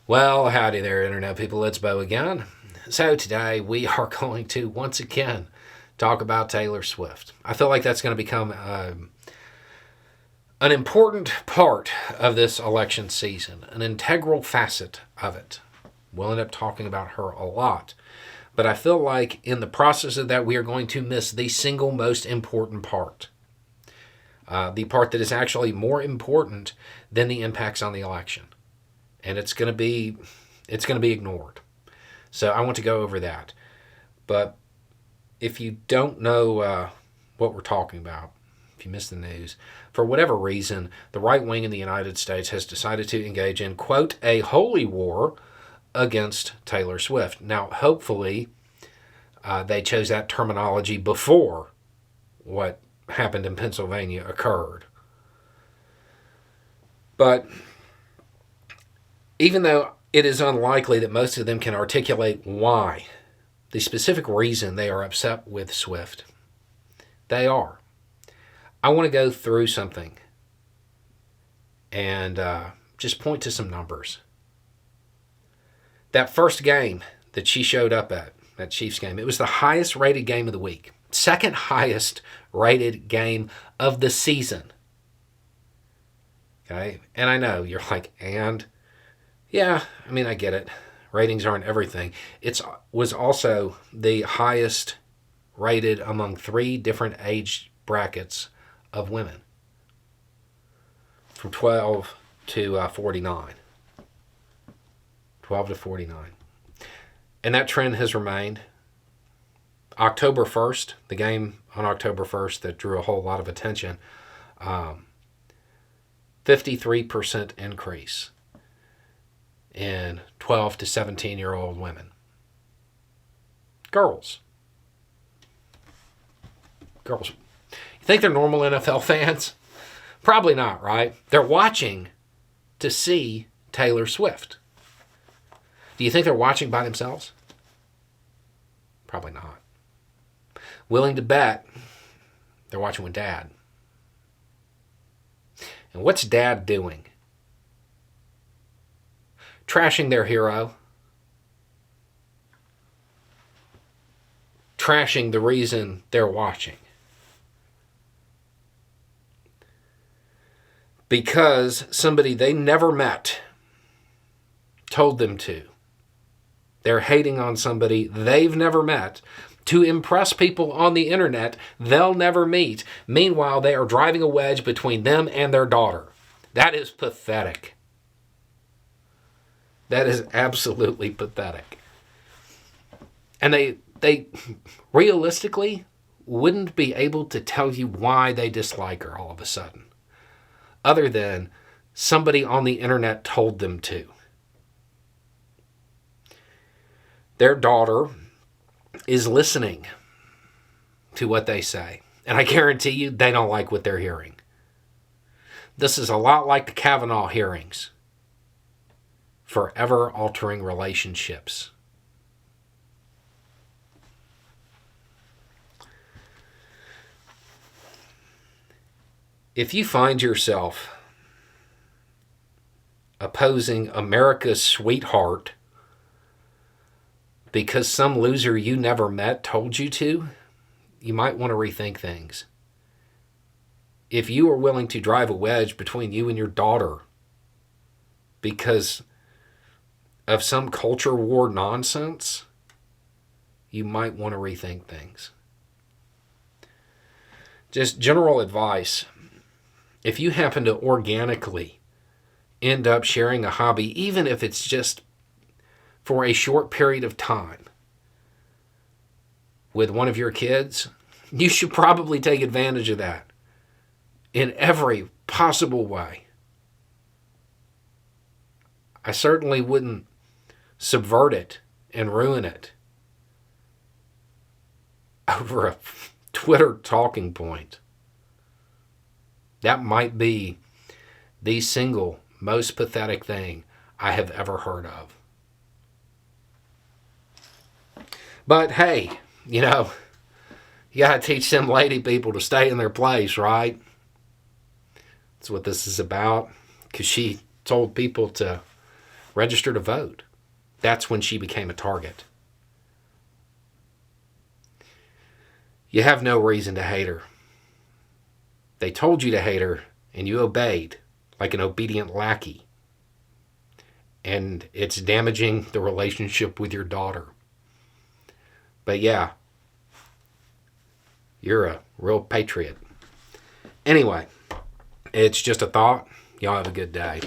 Well, howdy there, Internet people. It's Bo again. So, today we are going to once again talk about Taylor Swift. I feel like that's going to become an important part of this election season, an integral facet of it. We'll end up talking about her a lot. But I feel like in the process of that, we are going to miss the single most important part. The part that is actually more important than the impacts on the election. And it's going to be ignored. So I want to go over that. But if you don't know what we're talking about, if you missed the news, for whatever reason, the right wing in the United States has decided to engage in, quote, a holy war against Taylor Swift. Now, hopefully, they chose that terminology before what happened in Pennsylvania occurred. But even though it is unlikely that most of them can articulate why, the specific reason they are upset with Swift, they are. I want to go through something and just point to some numbers. That first game that she showed up at, that Chiefs game, it was the highest rated game of the week. Second highest rated game of the season. Okay? And I know, you're like, and? Yeah, I mean, I get it. Ratings aren't everything. It was also the highest rated among 3 different age brackets of women. From 12 to 49. 12 to 49. And that trend has remained. October 1st, the game on October 1st that drew a whole lot of attention, 53% increase in 12 to 17-year-old women. Girls. You think they're normal NFL fans? Probably not, right? They're watching to see Taylor Swift. Do you think they're watching by themselves? Probably not. Willing to bet they're watching with Dad. And what's Dad doing? Trashing their hero. Trashing the reason they're watching. Because somebody they never met told them to. They're hating on somebody they've never met to impress people on the internet they'll never meet. Meanwhile, they are driving a wedge between them and their daughter. That is pathetic. That is absolutely pathetic. And they realistically wouldn't be able to tell you why they dislike her all of a sudden, other than somebody on the internet told them to. Their daughter is listening to what they say. And I guarantee you, they don't like what they're hearing. This is a lot like the Kavanaugh hearings. Forever altering relationships. If you find yourself opposing America's sweetheart because some loser you never met told you to, you might want to rethink things. If you are willing to drive a wedge between you and your daughter because of some culture war nonsense, you might want to rethink things. Just general advice. If you happen to organically end up sharing a hobby, even if it's just for a short period of time with one of your kids, you should probably take advantage of that in every possible way. I certainly wouldn't subvert it and ruin it over a Twitter talking point. That might be the single most pathetic thing I have ever heard of. But hey, you got to teach them lady people to stay in their place, right? That's what this is about. Because she told people to register to vote. That's when she became a target. You have no reason to hate her. They told you to hate her, and you obeyed like an obedient lackey. And it's damaging the relationship with your daughter. But yeah, you're a real patriot. Anyway, it's just a thought. Y'all have a good day.